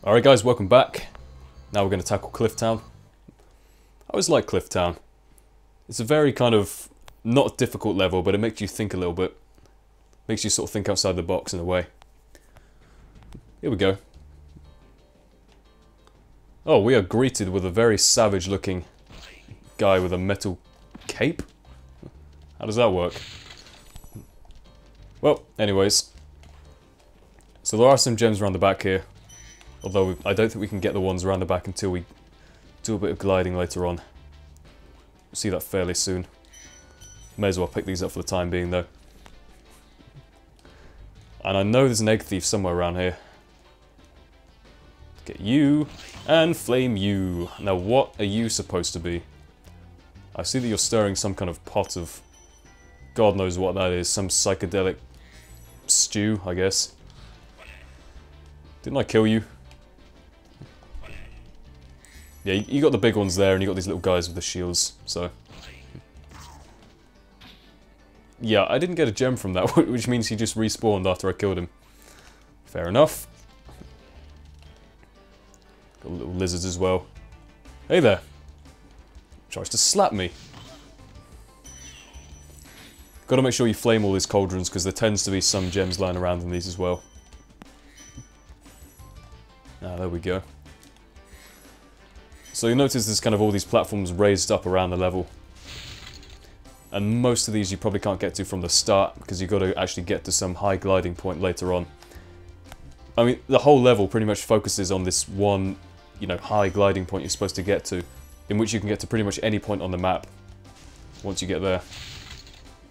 Alright guys, welcome back. Now we're going to tackle Clifftown. I always like Clifftown. It's a very kind of, not difficult level, but it makes you think a little bit. Makes you sort of think outside the box in a way. Here we go. Oh, we are greeted with a very savage looking guy with a metal cape? How does that work? Well, anyways. So there are some gems around the back here. Although I don't think we can get the ones around the back until we do a bit of gliding later on. We'll see that fairly soon. May as well pick these up for the time being though. And I know there's an egg thief somewhere around here. Get you, and flame you. Now what are you supposed to be? I see that you're stirring some kind of pot of... God knows what that is, some psychedelic stew, I guess. Didn't I kill you? Yeah, you got the big ones there, and you got these little guys with the shields, so... Yeah, I didn't get a gem from that, which means he just respawned after I killed him. Fair enough. Got little lizards as well. Hey there! Tries to slap me. Gotta make sure you flame all these cauldrons, because there tends to be some gems lying around in these as well. Ah, there we go. So you'll notice there's kind of all these platforms raised up around the level. And most of these you probably can't get to from the start, because you've got to actually get to some high gliding point later on. I mean, the whole level pretty much focuses on this one, you know, high gliding point you're supposed to get to, in which you can get to pretty much any point on the map, once you get there.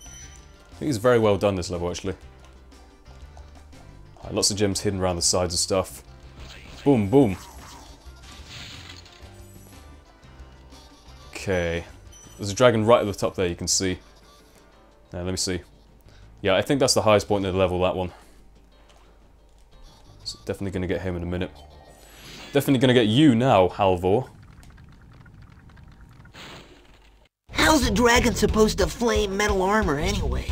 I think it's very well done, this level, actually. Lots of gems hidden around the sides of stuff. Boom, boom. Okay. There's a dragon right at the top there, you can see. Now, let me see. Yeah, I think that's the highest point in the level, that one. So definitely going to get him in a minute. Definitely going to get you now, Halvor. How's a dragon supposed to flame metal armor anyway?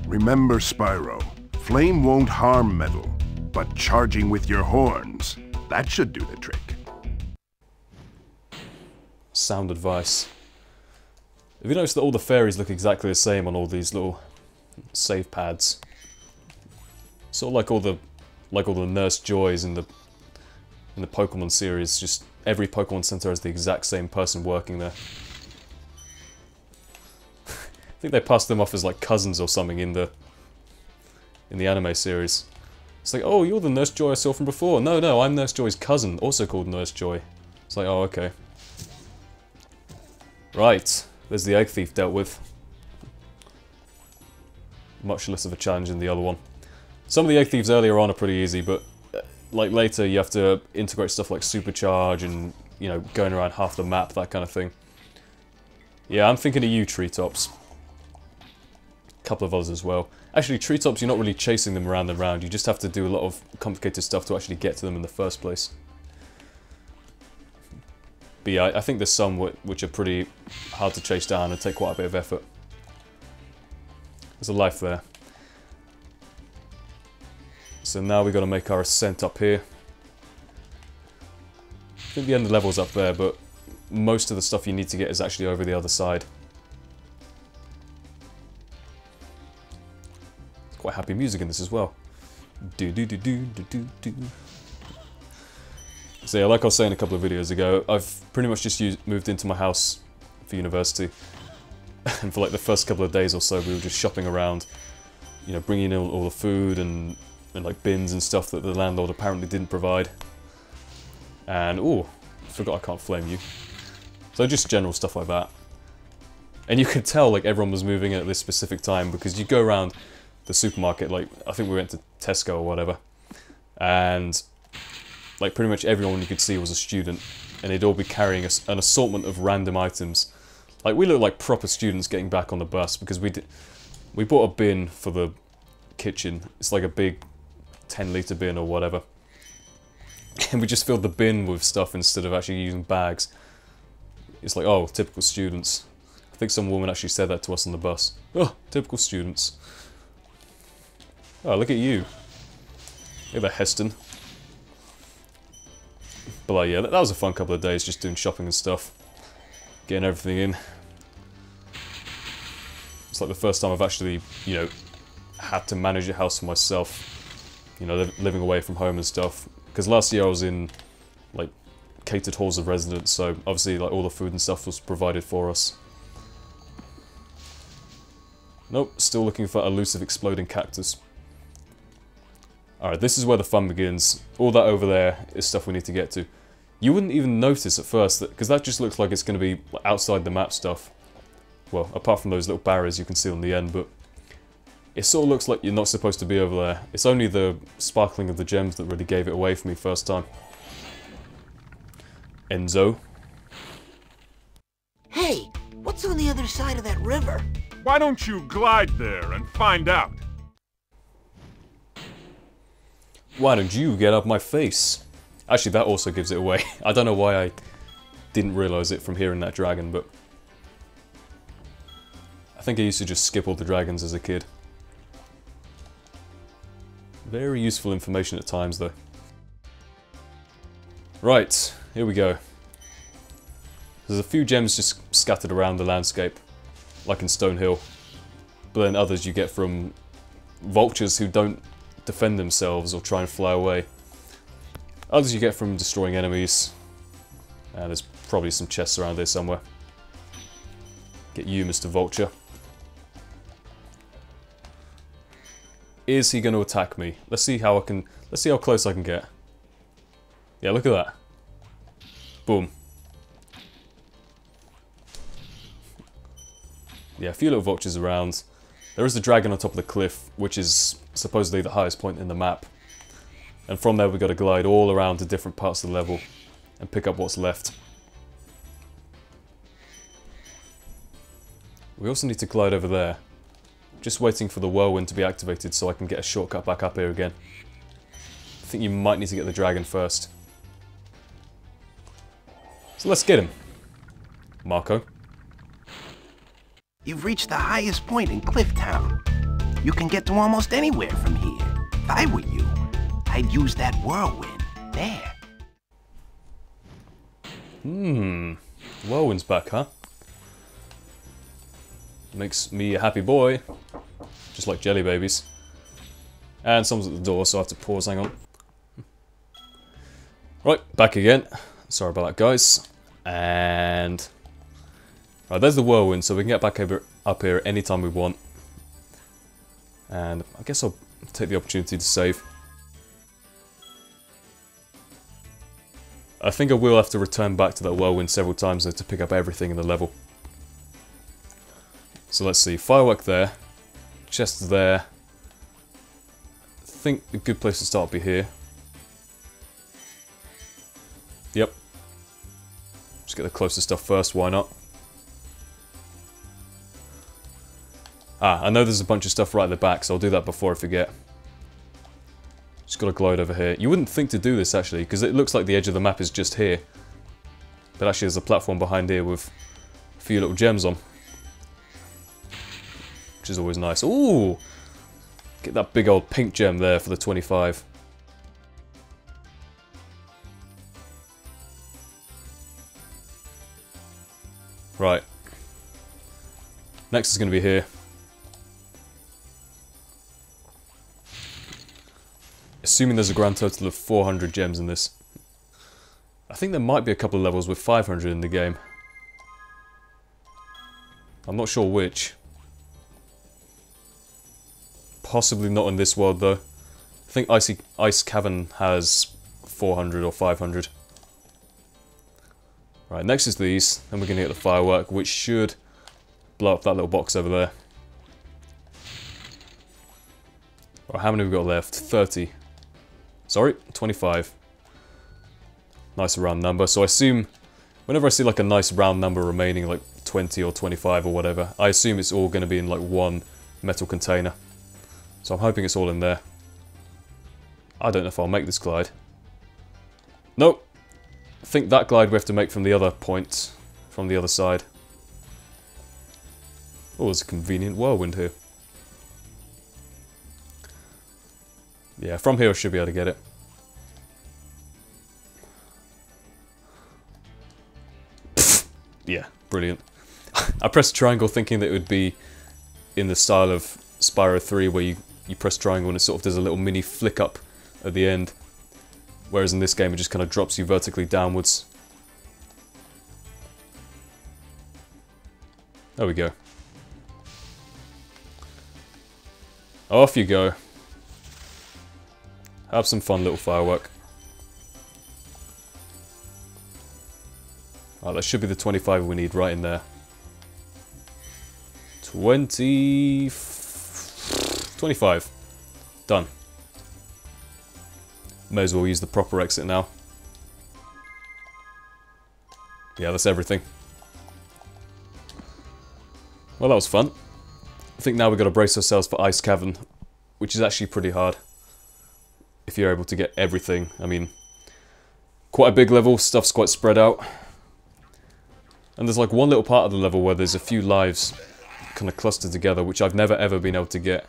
Remember, Spyro, flame won't harm metal, but charging with your horns, that should do the trick. Sound advice. Have you noticed that all the fairies look exactly the same on all these little save pads? Sort of like all the Nurse Joys in the Pokemon series. Just every Pokemon Center has the exact same person working there. I think they passed them off as like cousins or something in the anime series. It's like, oh, you're the Nurse Joy I saw from before. No, I'm Nurse Joy's cousin, also called Nurse Joy. It's like, oh, okay. Right. There's the egg thief dealt with. Much less of a challenge than the other one. Some of the egg thieves earlier on are pretty easy, but like later you have to integrate stuff like supercharge and, you know, going around half the map, that kind of thing. Yeah, I'm thinking of you, Treetops. A couple of others as well. Actually, Treetops, you're not really chasing them around and around. You just have to do a lot of complicated stuff to actually get to them in the first place. But yeah, I think there's some which are pretty hard to chase down and take quite a bit of effort. There's a life there. So now we've got to make our ascent up here. I think the end of the level's up there, but most of the stuff you need to get is actually over the other side. It's quite happy music in this as well. Do do do do do do do. So yeah, like I was saying a couple of videos ago, I've pretty much just moved into my house for university. And for like the first couple of days or so, we were just shopping around, you know, bringing in all the food and like bins and stuff that the landlord apparently didn't provide. And, ooh, I forgot I can't flame you. So just general stuff like that. And you could tell like everyone was moving in at this specific time, because you go around the supermarket, like I think we went to Tesco or whatever, and like pretty much everyone you could see was a student, and they'd all be carrying an assortment of random items. Like we look like proper students getting back on the bus, because we bought a bin for the kitchen. It's like a big 10-litre bin or whatever. And we just filled the bin with stuff instead of actually using bags. It's like, oh, typical students. I think some woman actually said that to us on the bus. Oh, typical students. Oh, look at you. Look at that, Heston. But like, yeah, that was a fun couple of days, just doing shopping and stuff. Getting everything in. It's like the first time I've actually, you know, had to manage a house for myself. You know, living away from home and stuff. Because last year I was in, like, catered halls of residence, so obviously, like, all the food and stuff was provided for us. Nope, still looking for elusive exploding cactus. Alright, this is where the fun begins. All that over there is stuff we need to get to. You wouldn't even notice at first, because that just looks like it's going to be outside the map stuff. Well, apart from those little barriers you can see on the end, but it sort of looks like you're not supposed to be over there. It's only the sparkling of the gems that really gave it away for me first time. Enzo. Hey, what's on the other side of that river? Why don't you glide there and find out? Why don't you get up my face? Actually, that also gives it away. I don't know why I didn't realise it from hearing that dragon, but I think I used to just skip all the dragons as a kid. Very useful information at times, though. Right, here we go. There's a few gems just scattered around the landscape, like in Stonehill. But then others you get from vultures who don't defend themselves or try and fly away. Others you get from destroying enemies. And there's probably some chests around here somewhere. Get you, Mr. Vulture. Is he going to attack me? Let's see how close I can get. Yeah, look at that. Boom. Yeah, a few little vultures around. There is the dragon on top of the cliff, which is supposedly the highest point in the map. And from there we've got to glide all around to different parts of the level and pick up what's left. We also need to glide over there. Just waiting for the whirlwind to be activated so I can get a shortcut back up here again. I think you might need to get the dragon first. So let's get him. Marco. You've reached the highest point in Clifftown. You can get to almost anywhere from here. If I were you, I'd use that whirlwind there. Whirlwind's back, huh? Makes me a happy boy. Just like jelly babies. And someone's at the door, so I have to pause, hang on. Right, back again. Sorry about that, guys. And right, there's the whirlwind, so we can get back up here anytime we want. And I guess I'll take the opportunity to save. I think I will have to return back to that whirlwind several times though to pick up everything in the level. So let's see, firework there, chests there. I think a good place to start will be here. Yep. Just get the closer stuff first, why not? Ah, I know there's a bunch of stuff right at the back, so I'll do that before I forget. Just gotta glide over here. You wouldn't think to do this actually, because it looks like the edge of the map is just here. But actually there's a platform behind here with a few little gems on. Which is always nice. Ooh! Get that big old pink gem there for the 25. Right. Next is going to be here. Assuming there's a grand total of 400 gems in this. I think there might be a couple of levels with 500 in the game. I'm not sure which. Possibly not in this world though. I think Ice Cavern has 400 or 500. Right, next is these. Then we're going to get the firework, which should blow up that little box over there. Right, how many have we got left? 30. Sorry, 25. Nice round number. So I assume, whenever I see like a nice round number remaining, like 20 or 25 or whatever, I assume it's all going to be in like one metal container. So I'm hoping it's all in there. I don't know if I'll make this glide. Nope. I think that glide we have to make from the other point, from the other side. Oh, there's a convenient whirlwind here. Yeah, from here I should be able to get it. yeah, brilliant. I pressed triangle thinking that it would be in the style of Spyro 3 where you press triangle and it sort of does a little mini flick up at the end. Whereas in this game it just kind of drops you vertically downwards. There we go. Off you go. Have some fun, little firework. Oh, that should be the 25 we need right in there. 25. Done. May as well use the proper exit now. Yeah, that's everything. Well, that was fun. I think now we've got to brace ourselves for Ice Cavern, which is actually pretty hard. If you're able to get everything. I mean, quite a big level, stuff's quite spread out. And there's like one little part of the level where there's a few lives kind of clustered together, which I've never ever been able to get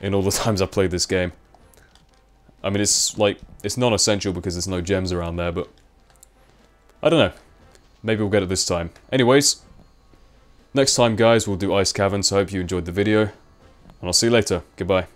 in all the times I've played this game. I mean, it's like, it's non-essential because there's no gems around there, but I don't know. Maybe we'll get it this time. Anyways, next time, guys, we'll do Ice Cavern, so I hope you enjoyed the video, and I'll see you later. Goodbye.